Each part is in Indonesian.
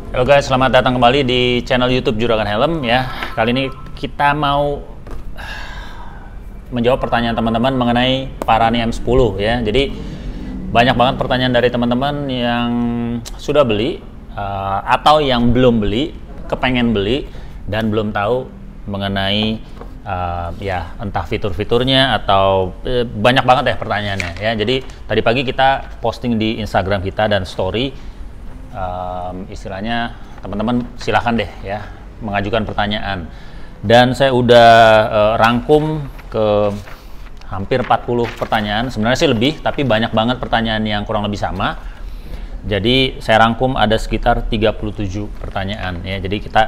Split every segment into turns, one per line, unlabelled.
Halo guys, selamat datang kembali di channel YouTube Juragan Helm ya. Kali ini kita mau menjawab pertanyaan teman-teman mengenai Parani M10 ya. Jadi banyak banget pertanyaan dari teman-teman yang sudah beli atau yang belum beli, kepengen beli dan belum tahu mengenai ya entah fitur-fiturnya atau banyak banget ya pertanyaannya ya. Jadi tadi pagi kita posting di Instagram kita dan story. Istilahnya teman-teman silahkan deh ya mengajukan pertanyaan, dan saya udah rangkum ke hampir 40 pertanyaan, sebenarnya sih lebih tapi banyak banget pertanyaan yang kurang lebih sama. Jadi saya rangkum ada sekitar 37 pertanyaan ya, jadi kita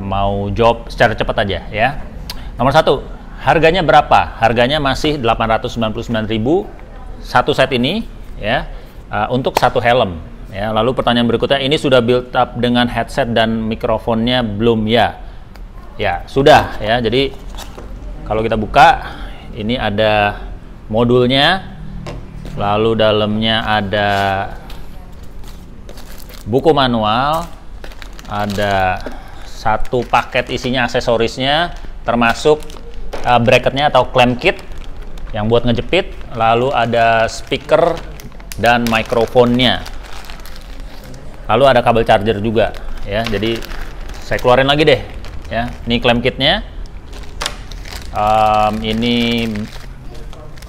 mau jawab secara cepat aja ya. Nomor 1, harganya berapa? Harganya masih 899.000 satu set ini ya, untuk satu helm. Ya, lalu pertanyaan berikutnya, ini sudah build up dengan headset dan mikrofonnya belum ya? Ya, sudah ya. Jadi kalau kita buka, ini ada modulnya, lalu dalamnya ada buku manual, ada satu paket isinya aksesorisnya, termasuk bracketnya atau clamp kit yang buat ngejepit, lalu ada speaker dan mikrofonnya. Lalu ada kabel charger juga ya. Jadi saya keluarin lagi deh ya. Ini clamp kitnya, ini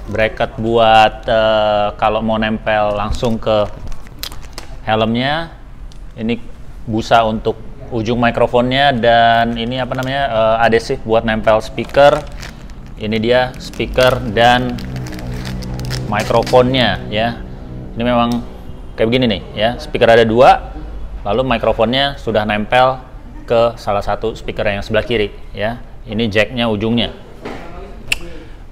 bracket buat kalau mau nempel langsung ke helmnya, ini busa untuk ujung mikrofonnya, dan ini apa namanya, adhesif buat nempel speaker. Ini dia speaker dan mikrofonnya ya. Ini memang kayak begini nih ya, speaker ada dua, lalu mikrofonnya sudah nempel ke salah satu speaker yang sebelah kiri ya. Ini jacknya ujungnya.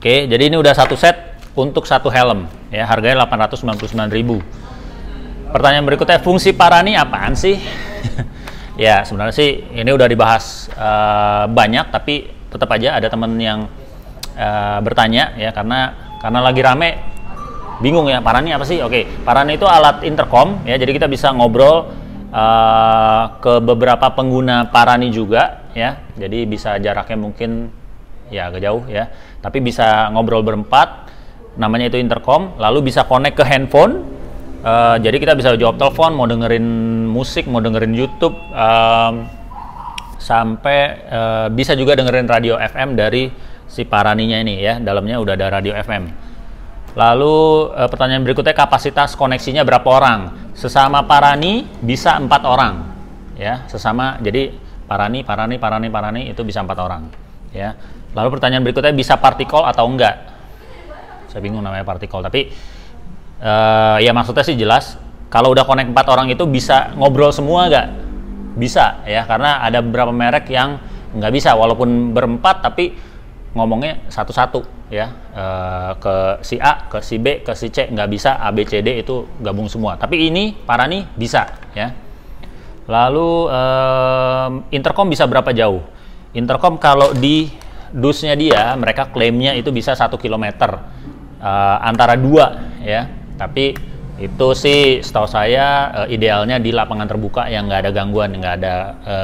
Oke, jadi ini udah satu set untuk satu helm ya, harganya 899.000. Pertanyaan berikutnya, fungsi Parani apaan sih? Ya sebenarnya sih ini udah dibahas banyak, tapi tetap aja ada temen yang bertanya ya, karena lagi rame. Bingung ya, Parani apa sih? Oke, Parani itu alat intercom ya, jadi kita bisa ngobrol ke beberapa pengguna Parani juga ya. Jadi bisa jaraknya mungkin ya agak jauh ya, tapi bisa ngobrol berempat, namanya itu intercom. Lalu bisa connect ke handphone, jadi kita bisa jawab telepon, mau dengerin musik, mau dengerin YouTube, sampai bisa juga dengerin radio FM dari si Paraninya ini ya, dalamnya udah ada radio FM. Lalu pertanyaan berikutnya, kapasitas koneksinya berapa orang? Sesama Parani bisa 4 orang ya, sesama. Jadi Parani itu bisa 4 orang ya. Lalu pertanyaan berikutnya, bisa partikel atau enggak? Saya bingung namanya partikel, tapi ya maksudnya sih jelas. Kalau udah connect 4 orang itu bisa ngobrol semua enggak? Bisa ya, karena ada beberapa merek yang nggak bisa, walaupun berempat tapi ngomongnya satu-satu ya, ke si A, ke si B, ke si C, nggak bisa A, B, C, D itu gabung semua. Tapi ini Parani bisa ya. Lalu intercom bisa berapa jauh? Intercom kalau di dusnya dia, mereka klaimnya itu bisa 1 km antara 2 ya. Tapi itu sih setahu saya idealnya di lapangan terbuka yang nggak ada gangguan, nggak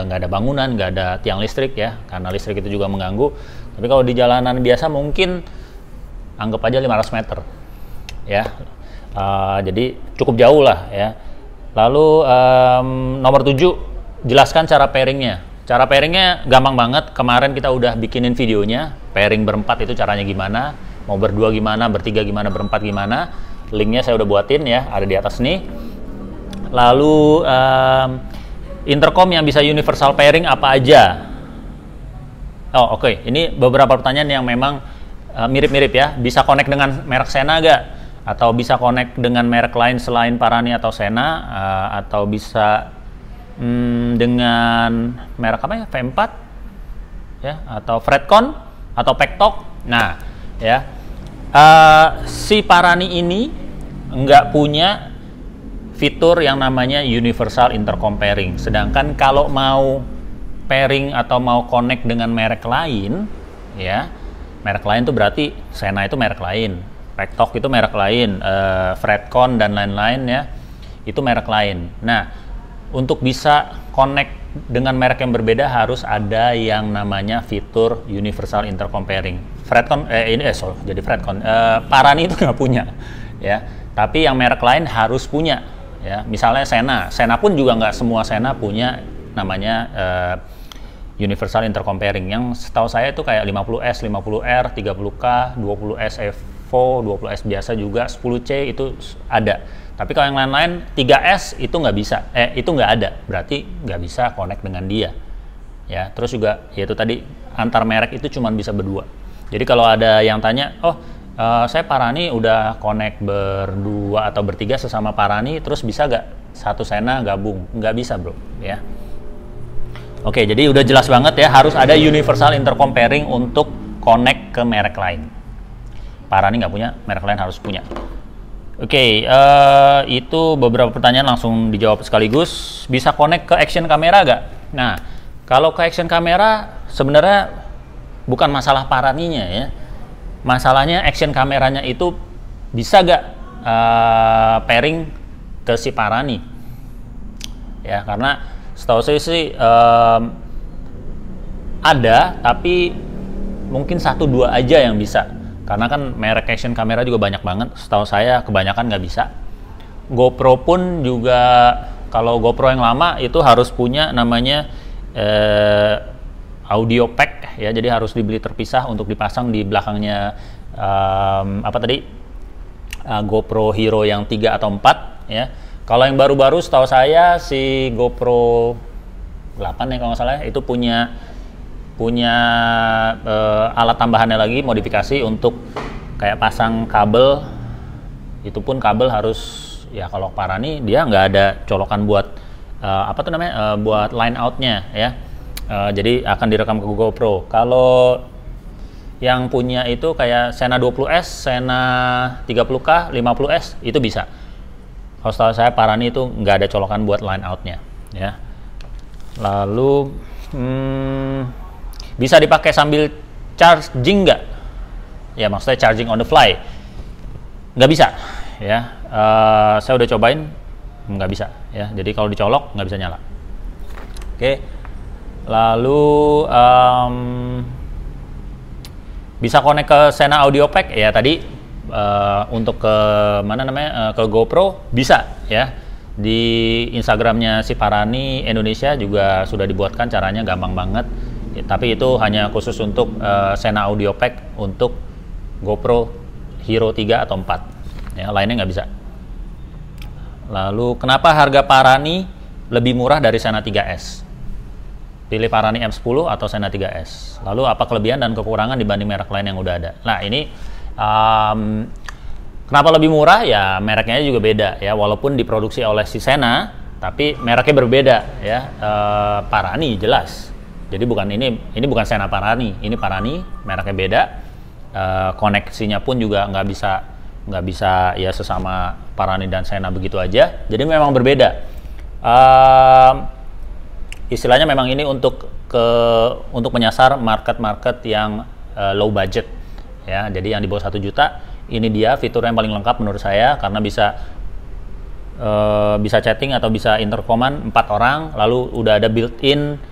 ada bangunan, nggak ada tiang listrik ya, karena listrik itu juga mengganggu. Tapi kalau di jalanan biasa mungkin anggap aja 500 meter ya, jadi cukup jauh lah ya. Lalu nomor 7, jelaskan cara pairingnya. Cara pairingnya gampang banget, kemarin kita udah bikinin videonya, pairing berempat itu caranya gimana, mau berdua gimana, bertiga gimana, berempat gimana. Linknya saya udah buatin ya, ada di atas nih. Lalu intercom yang bisa universal pairing apa aja? Oh oke. Ini beberapa pertanyaan yang memang mirip-mirip ya. Bisa connect dengan merek Sena nggak? Atau bisa connect dengan merek lain selain Parani atau Sena? Atau bisa dengan merek apa ya? V4 ya? Atau Fredcon? Atau Pektok? Nah ya, si Parani ini nggak punya fitur yang namanya universal intercom pairing. Sedangkan kalau mau pairing atau mau connect dengan merek lain ya, merek lain itu berarti Sena itu merek lain, Pektok itu merek lain, Fredcon dan lain-lain ya, itu merek lain. Nah untuk bisa connect dengan merek yang berbeda harus ada yang namanya fitur universal intercomparing. Parani itu nggak punya, ya. Tapi yang merek lain harus punya, ya. Misalnya Sena pun juga nggak semua Sena punya namanya universal intercomparing. Yang setahu saya itu kayak 50S, 50R, 30K, 20S Evo, 20S biasa juga, 10C itu ada. Tapi kalau yang lain-lain 3S itu nggak bisa, itu nggak ada, berarti nggak bisa connect dengan dia, ya. Terus juga yaitu tadi antar merek itu cuma bisa berdua. Jadi kalau ada yang tanya, saya Parani udah connect berdua atau bertiga sesama Parani, terus bisa nggak satu Sena gabung? Nggak bisa, bro, ya. Oke, jadi udah jelas banget ya, harus ada universal intercomparing untuk connect ke merek lain. Parani nggak punya, merek lain harus punya. Oke, itu beberapa pertanyaan langsung dijawab sekaligus. Bisa connect ke action kamera nggak? Nah, kalau ke action kamera sebenarnya bukan masalah Paraninya ya. Masalahnya action kameranya itu bisa nggak pairing ke si Parani? Ya, karena setahu saya sih ada, tapi mungkin 1-2 aja yang bisa. Karena kan merek action kamera juga banyak banget, setahu saya kebanyakan nggak bisa. GoPro pun juga, kalau GoPro yang lama itu harus punya namanya audio pack ya, jadi harus dibeli terpisah untuk dipasang di belakangnya GoPro Hero yang 3 atau 4 ya. Kalau yang baru-baru setahu saya si GoPro 8 ya kalau nggak salah, itu punya alat tambahannya lagi, modifikasi untuk kayak pasang kabel. Itu pun kabel harus, ya kalau Parani dia nggak ada colokan buat buat line outnya ya. Jadi akan direkam ke GoPro. Kalau yang punya itu kayak Sena 20S, Sena 30K, 50S itu bisa. Kalau setahu saya Parani itu nggak ada colokan buat line outnya ya. Lalu bisa dipakai sambil charging nggak? Ya maksudnya charging on the fly? Nggak bisa ya. Saya udah cobain, nggak bisa ya. Jadi kalau dicolok nggak bisa nyala. Oke. Lalu bisa connect ke Sena Audio Pack ya tadi. Untuk ke ke GoPro bisa ya. Di Instagramnya si Parani Indonesia juga sudah dibuatkan caranya, gampang banget. Tapi itu hanya khusus untuk Sena Audio Pack untuk GoPro Hero 3 atau 4 ya, lainnya nggak bisa. Lalu kenapa harga Parani lebih murah dari Sena 3S? Pilih Parani M10 atau Sena 3S. Lalu apa kelebihan dan kekurangan dibanding merek lain yang udah ada? Nah ini kenapa lebih murah? Ya mereknya juga beda ya, walaupun diproduksi oleh si Sena tapi mereknya berbeda ya. Parani jelas. Jadi ini bukan Sena Parani, ini Parani, mereknya beda, koneksinya pun juga nggak bisa ya sesama Parani dan Sena begitu aja. Jadi memang berbeda. Istilahnya memang ini untuk menyasar market yang low budget ya. Jadi yang di bawah 1 juta, ini dia fitur yang paling lengkap menurut saya karena bisa chatting atau bisa intercoman 4 orang, lalu udah ada built-in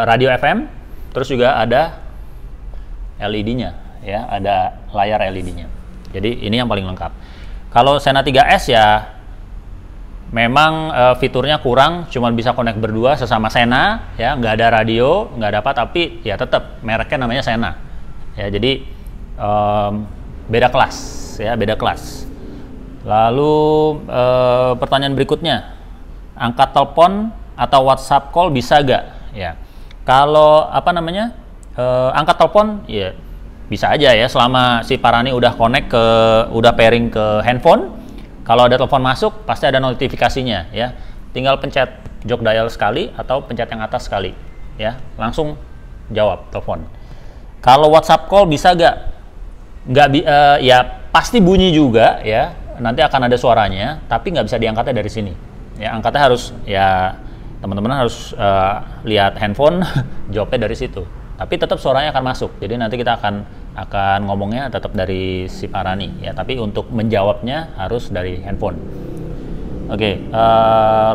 radio FM, terus juga ada LED-nya ya, ada layar LED-nya. Jadi ini yang paling lengkap. Kalau Sena 3S ya memang fiturnya kurang, cuma bisa connect berdua sesama Sena ya, nggak ada radio, nggak ada apa, tapi ya tetap mereknya namanya Sena ya. Jadi beda kelas ya, beda kelas. Lalu pertanyaan berikutnya, angkat telepon atau WhatsApp call bisa gak? Ya, kalau angkat telepon ya bisa aja ya, selama si Parani udah udah pairing ke handphone. Kalau ada telepon masuk pasti ada notifikasinya ya. Tinggal pencet jok dial sekali atau pencet yang atas sekali ya, langsung jawab telepon. Kalau WhatsApp call bisa gak? Ya pasti bunyi juga ya. Nanti akan ada suaranya, tapi nggak bisa diangkatnya dari sini. Ya angkatnya harus ya. Teman-teman harus lihat handphone, jawabnya dari situ. Tapi tetap suaranya akan masuk. Jadi nanti kita akan ngomongnya tetap dari si Parani ya. Tapi untuk menjawabnya harus dari handphone. Oke,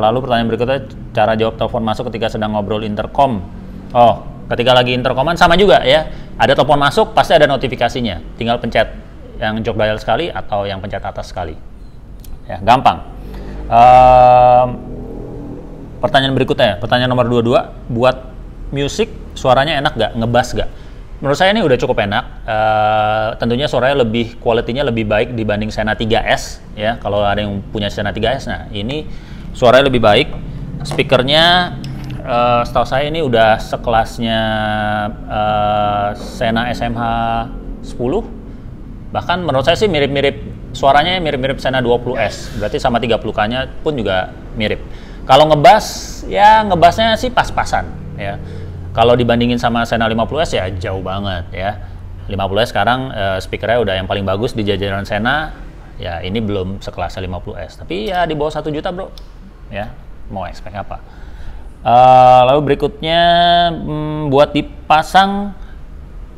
lalu pertanyaan berikutnya, cara jawab telepon masuk ketika sedang ngobrol intercom. Oh, ketika lagi intercoman sama juga ya. Ada telepon masuk, pasti ada notifikasinya. Tinggal pencet yang jog dial sekali atau yang pencet atas sekali. Ya, gampang. Pertanyaan berikutnya, pertanyaan nomor 22, buat musik suaranya enak gak? Ngebas gak? Menurut saya ini udah cukup enak. Tentunya suaranya quality-nya lebih baik dibanding Sena 3S ya. Kalau ada yang punya Sena 3S, nah ini suaranya lebih baik. Speakernya setahu saya ini udah sekelasnya Sena SMH 10. Bahkan menurut saya sih mirip-mirip, suaranya mirip-mirip Sena 20S. Berarti sama 30K-nya pun juga mirip. Kalau ngebas, ya ngebasnya sih pas-pasan ya. Kalau dibandingin sama Sena 50S ya jauh banget ya. 50S sekarang speakernya udah yang paling bagus di jajaran Sena. Ya ini belum sekelas 50S. Tapi ya di bawah 1 juta bro. Ya mau expect apa. Lalu berikutnya buat dipasang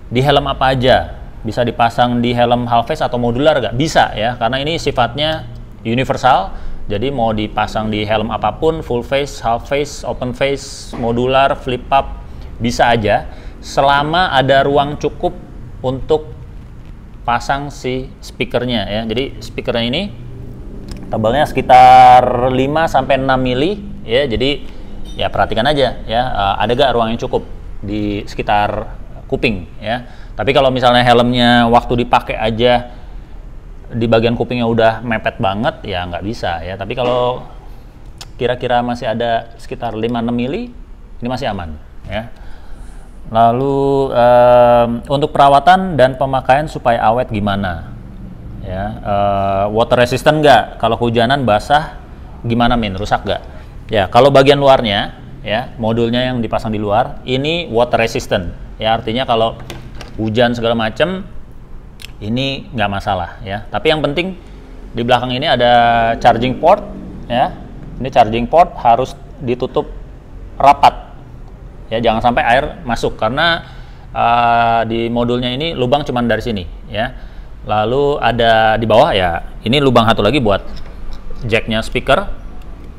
di helm apa aja. Bisa dipasang di helm half face atau modular gak? Bisa ya. Karena ini sifatnya universal. Jadi mau dipasang di helm apapun, full face, half face, open face, modular, flip up, bisa aja selama ada ruang cukup untuk pasang si speakernya ya. Jadi speakernya ini tebalnya sekitar 5 sampai 6 mili ya. Jadi ya perhatikan aja ya, ada gak ruang yang cukup di sekitar kuping ya. Tapi kalau misalnya helmnya waktu dipakai aja di bagian kupingnya udah mepet banget ya nggak bisa ya. Tapi kalau kira-kira masih ada sekitar 5-6 mili ini masih aman ya. Lalu untuk perawatan dan pemakaian supaya awet gimana ya, water resistant nggak? Kalau hujanan basah gimana Min, rusak nggak? Ya kalau bagian luarnya ya, modulnya yang dipasang di luar ini water resistant ya, artinya kalau hujan segala macam ini nggak masalah ya. Tapi yang penting di belakang ini ada charging port ya. Ini charging port harus ditutup rapat ya, jangan sampai air masuk karena di modulnya ini lubang cuman dari sini ya. Lalu ada di bawah ya, ini lubang satu lagi buat jacknya speaker.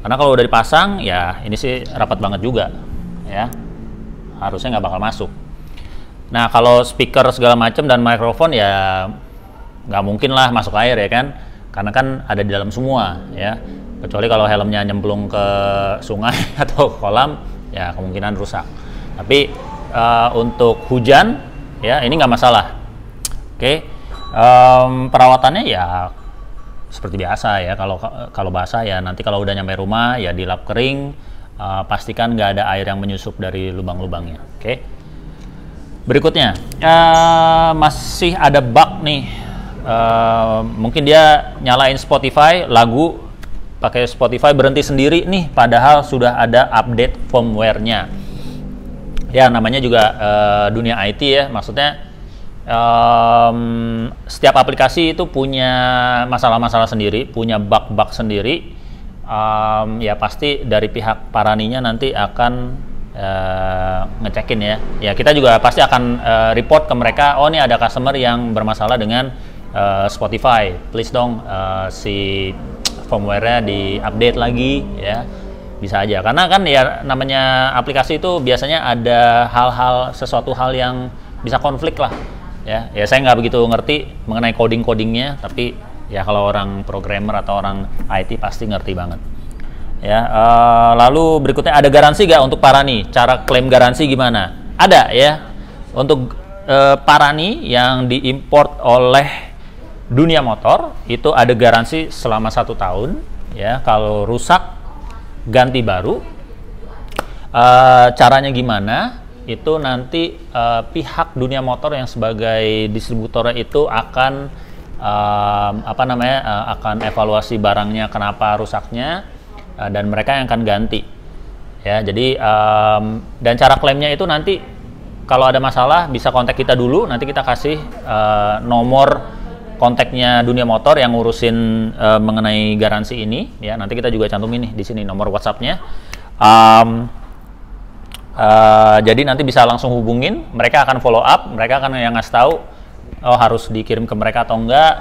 Karena kalau udah dipasang ya ini sih rapat banget juga ya, harusnya nggak bakal masuk. Nah kalau speaker segala macam dan mikrofon ya nggak mungkin lah masuk air ya kan, karena kan ada di dalam semua ya, kecuali kalau helmnya nyemplung ke sungai atau kolam ya kemungkinan rusak. Tapi untuk hujan ya ini nggak masalah. Oke. Perawatannya ya seperti biasa ya, kalau basah ya nanti kalau udah nyampe rumah ya dilap kering, pastikan nggak ada air yang menyusup dari lubang-lubangnya. Oke. Berikutnya masih ada bug nih, mungkin dia nyalain Spotify, lagu pakai Spotify berhenti sendiri nih, padahal sudah ada update firmware-nya. Ya namanya juga dunia IT ya, maksudnya setiap aplikasi itu punya masalah-masalah sendiri, punya bug-bug sendiri. Ya pasti dari pihak Paraninya nanti akan ngecekin ya. Ya kita juga pasti akan report ke mereka. Oh ini ada customer yang bermasalah dengan Spotify. Please dong si firmware-nya di-update lagi ya. Bisa aja. Karena kan ya namanya aplikasi itu biasanya ada sesuatu hal yang bisa konflik lah. Ya saya nggak begitu ngerti mengenai coding-codingnya, tapi ya kalau orang programmer atau orang IT pasti ngerti banget. Ya, lalu berikutnya ada garansi nggak untuk Parani? Cara klaim garansi gimana? Ada ya. Untuk Parani yang diimport oleh Dunia Motor itu ada garansi selama 1 tahun. Ya, kalau rusak ganti baru. Caranya gimana? Itu nanti pihak Dunia Motor yang sebagai distributornya itu akan akan evaluasi barangnya kenapa rusaknya. Dan mereka yang akan ganti ya. Jadi dan cara klaimnya itu nanti kalau ada masalah bisa kontak kita dulu, nanti kita kasih nomor kontaknya Dunia Motor yang ngurusin mengenai garansi ini ya. Nanti kita juga cantumin nih di sini nomor WhatsApp-nya. Jadi nanti bisa langsung hubungin, mereka akan follow up, mereka akan yang ngasih tahu oh harus dikirim ke mereka atau enggak,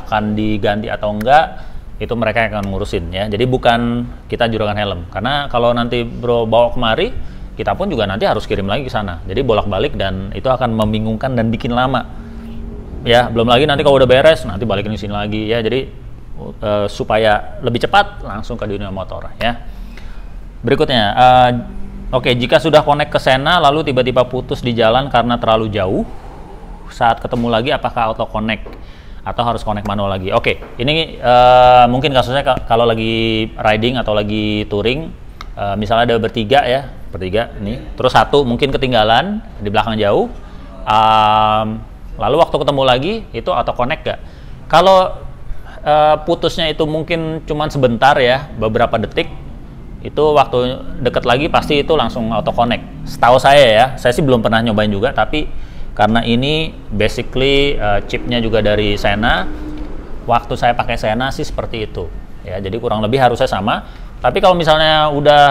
akan diganti atau enggak. itu mereka yang akan ngurusin ya. Jadi bukan kita juragan helm. Karena kalau nanti bro bawa kemari, kita pun juga nanti harus kirim lagi ke sana. Jadi bolak-balik dan itu akan membingungkan dan bikin lama. Ya, belum lagi nanti kalau udah beres, nanti balikin ke sini lagi ya. Jadi supaya lebih cepat langsung ke dunia motor ya. Berikutnya, oke, jika sudah connect ke Sena lalu tiba-tiba putus di jalan karena terlalu jauh, saat ketemu lagi apakah auto connect atau harus connect manual lagi? Oke, ini mungkin kasusnya kalau lagi riding atau lagi touring, misalnya ada bertiga nih, terus satu mungkin ketinggalan di belakang jauh, lalu waktu ketemu lagi itu auto connect gak? Kalau putusnya itu mungkin cuman sebentar ya, beberapa detik, itu waktu deket lagi pasti itu langsung auto connect. Setahu saya sih belum pernah nyobain juga, tapi karena ini basically chipnya juga dari Sena, waktu saya pakai Sena sih seperti itu ya, jadi kurang lebih harusnya sama. Tapi kalau misalnya udah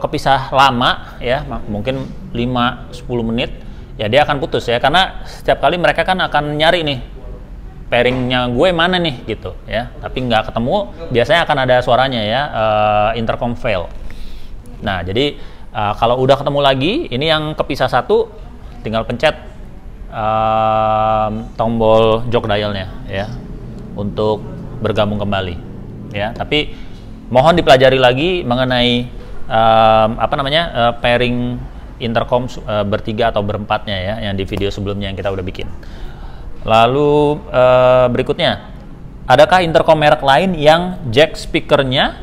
kepisah lama ya, mungkin 5-10 menit ya, dia akan putus ya, karena setiap kali mereka kan akan nyari nih pairingnya gue mana nih gitu ya, tapi nggak ketemu, biasanya akan ada suaranya ya, intercom fail. Nah jadi kalau udah ketemu lagi, ini yang kepisah satu, tinggal pencet tombol jog dialnya ya untuk bergabung kembali ya. Tapi mohon dipelajari lagi mengenai pairing intercom bertiga atau berempatnya ya, yang di video sebelumnya yang kita udah bikin. Lalu berikutnya, adakah intercom merek lain yang jack speakernya,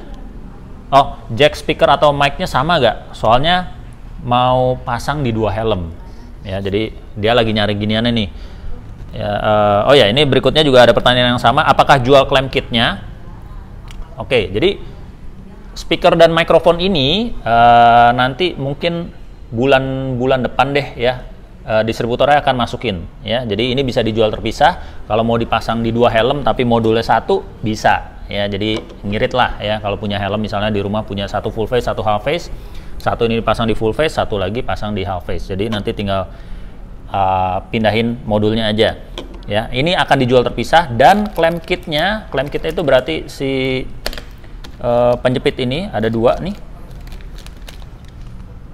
jack speaker atau mic-nya sama gak? Soalnya mau pasang di 2 helm ya, jadi dia lagi nyari giniannya nih ya. Ini berikutnya juga ada pertanyaan yang sama, apakah jual klaim kitnya? Oke, jadi speaker dan mikrofon ini nanti mungkin bulan depan deh ya, distributornya akan masukin ya. Jadi ini bisa dijual terpisah. Kalau mau dipasang di 2 helm tapi modulnya satu, bisa ya. Jadi ngirit lah ya, kalau punya helm misalnya di rumah punya satu full face, satu half face, satu ini dipasang di full face, satu lagi pasang di half face. Jadi nanti tinggal pindahin modulnya aja ya. Ini akan dijual terpisah. Dan klaim kitnya itu berarti si penjepit ini ada 2 nih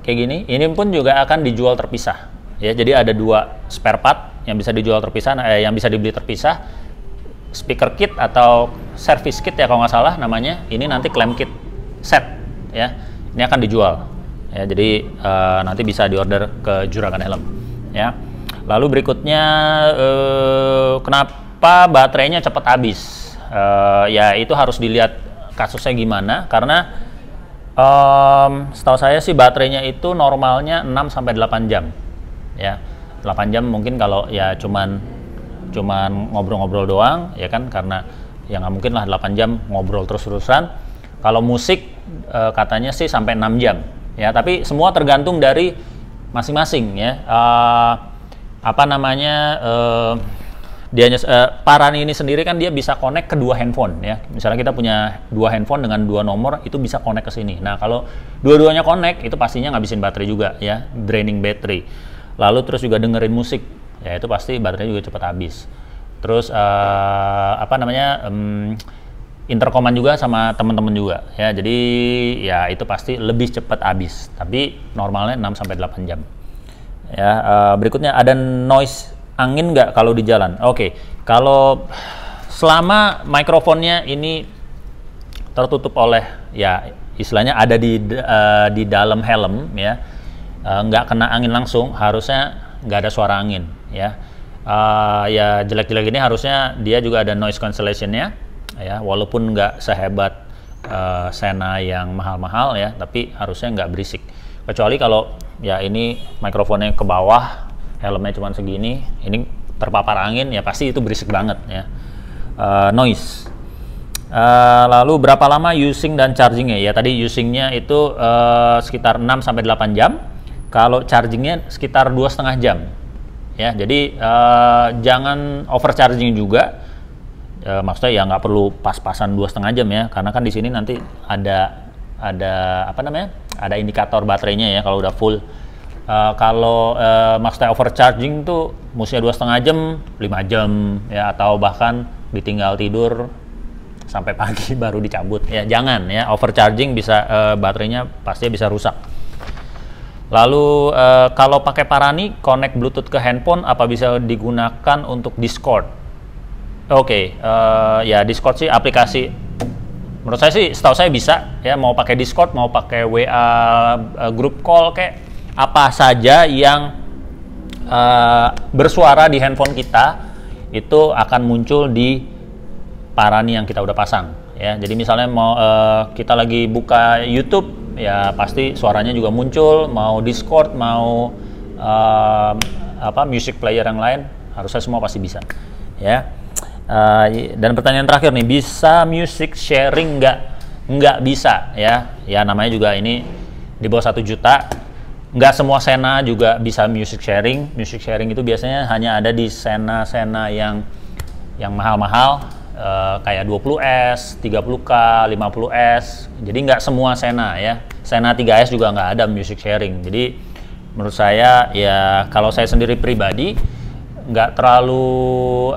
kayak gini, ini pun juga akan dijual terpisah ya. Jadi ada 2 spare part yang bisa dijual terpisah, yang bisa dibeli terpisah, speaker kit atau service kit ya kalau nggak salah namanya. Ini nanti klaim kit set ya, ini akan dijual ya. Jadi nanti bisa diorder ke Juragan Helm ya. Lalu berikutnya, kenapa baterainya cepat habis? Ya itu harus dilihat kasusnya gimana, karena setahu saya sih baterainya itu normalnya 6-8 jam ya. 8 jam mungkin kalau ya cuman ngobrol-ngobrol doang ya kan, karena ya nggak mungkin lah 8 jam ngobrol terus-terusan. Kalau musik katanya sih sampai 6 jam ya, tapi semua tergantung dari masing-masing ya. Parani ini sendiri kan dia bisa connect ke 2 handphone ya. Misalnya kita punya 2 handphone dengan 2 nomor, itu bisa connect ke sini. Nah kalau dua-duanya connect, itu pastinya ngabisin baterai juga ya, draining battery. Lalu terus juga dengerin musik ya, itu pasti baterainya juga cepat habis. Terus intercoman juga sama teman-teman juga ya, jadi ya itu pasti lebih cepat habis, tapi normalnya 6-8 jam ya. Berikutnya, ada noise angin nggak kalau di jalan? Oke, kalau selama mikrofonnya ini tertutup oleh ya istilahnya ada di dalam helm ya, nggak kena angin langsung, harusnya nggak ada suara angin ya. Ya jelek-jelek ini harusnya dia juga ada noise cancellation-nya ya, walaupun nggak sehebat Sena yang mahal-mahal ya, tapi harusnya nggak berisik. Kecuali kalau ya ini mikrofonnya ke bawah, helmnya cuma segini, ini terpapar angin ya pasti itu berisik banget ya. Noise. Lalu berapa lama using dan chargingnya? Ya tadi usingnya itu sekitar 6-8 jam. Kalau chargingnya sekitar 2,5 jam. Ya, jadi jangan overcharging juga. Maksudnya ya nggak perlu pas-pasan 2,5 jam ya, karena kan di sini nanti ada ada indikator baterainya ya kalau udah full. Kalau maksudnya overcharging tuh mestinya 2,5 jam, 5 jam ya, atau bahkan ditinggal tidur sampai pagi baru dicabut ya, jangan ya, overcharging bisa baterainya pasti bisa rusak. Lalu kalau pakai Parani connect Bluetooth ke handphone apa bisa digunakan untuk Discord? Oke, ya Discord sih aplikasi, menurut saya sih setahu saya bisa ya, mau pakai Discord mau pakai WA group call kayak apa saja yang bersuara di handphone kita itu akan muncul di Parani yang kita udah pasang ya. Jadi misalnya mau kita lagi buka YouTube ya pasti suaranya juga muncul, mau Discord mau music player yang lain harusnya semua pasti bisa ya. Dan pertanyaan terakhir nih, bisa music sharing nggak bisa ya, namanya juga ini di bawah 1 juta. Nggak semua Sena juga bisa music sharing. Music sharing itu biasanya hanya ada di Sena yang mahal-mahal, kayak 20S, 30K, 50S. Jadi nggak semua Sena ya. Sena 3S juga nggak ada music sharing. Jadi menurut saya ya, kalau saya sendiri pribadi nggak terlalu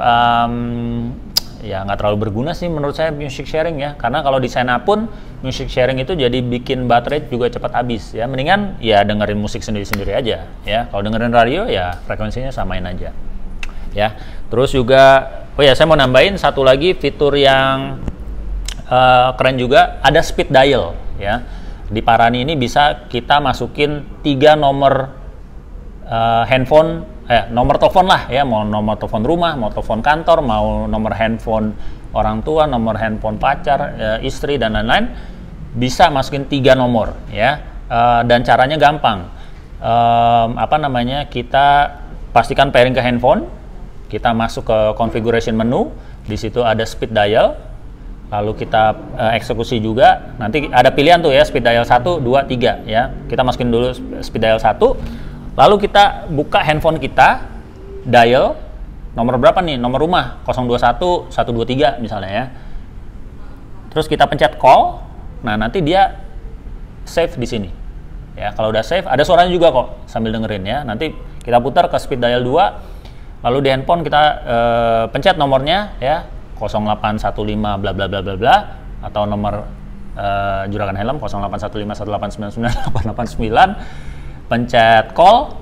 berguna sih menurut saya music sharing ya. Karena kalau di Sena pun music sharing itu jadi bikin baterai juga cepat habis ya. Mendingan ya dengerin musik sendiri-sendiri aja ya. Kalau dengerin radio ya frekuensinya samain aja ya. Terus juga saya mau nambahin satu lagi fitur yang keren juga, ada speed dial ya. Di Parani ini bisa kita masukin 3 nomor nomor telepon lah ya, mau nomor telepon rumah, mau telepon kantor, mau nomor handphone orang tua, nomor handphone pacar, istri dan lain-lain, bisa masukin 3 nomor ya. Dan caranya gampang. Kita pastikan pairing ke handphone, kita masuk ke configuration menu, di situ ada speed dial, lalu kita eksekusi juga. Nanti ada pilihan tuh ya, speed dial 1, 2, 3 ya. Kita masukin dulu speed dial 1, lalu kita buka handphone kita, dial nomor berapa nih, nomor rumah 021 123 misalnya ya. Terus kita pencet call. Nah, nanti dia save di sini ya. Kalau udah save ada suaranya juga kok sambil dengerin ya. Nanti kita putar ke speed dial 2, lalu di handphone kita pencet nomornya ya, 0815 bla bla bla bla bla, atau nomor Juragan Helm 0815 1899889, pencet call,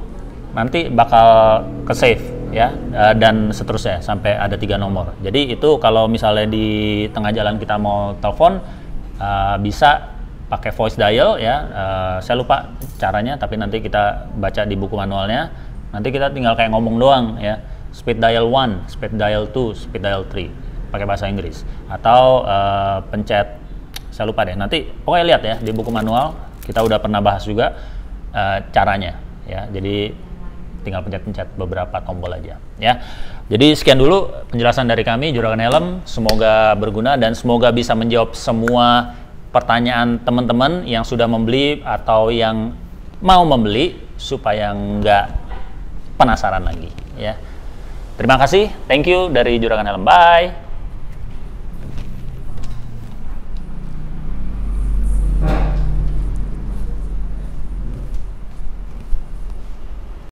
nanti bakal ke save ya, dan seterusnya sampai ada 3 nomor. Jadi itu kalau misalnya di tengah jalan kita mau telepon, bisa pakai voice dial ya. Saya lupa caranya, tapi nanti kita baca di buku manualnya. Nanti kita tinggal kayak ngomong doang ya. Speed dial 1, speed dial 2, speed dial 3 pakai bahasa Inggris, atau pencet, saya lupa deh, nanti pokoknya lihat ya di buku manual, kita udah pernah bahas juga caranya ya. Jadi tinggal pencet-pencet beberapa tombol aja ya. Jadi sekian dulu penjelasan dari kami Juragan Helm, semoga berguna dan semoga bisa menjawab semua pertanyaan teman-teman yang sudah membeli atau yang mau membeli, supaya nggak penasaran lagi ya. Terima kasih, thank you dari Juragan Helm, bye.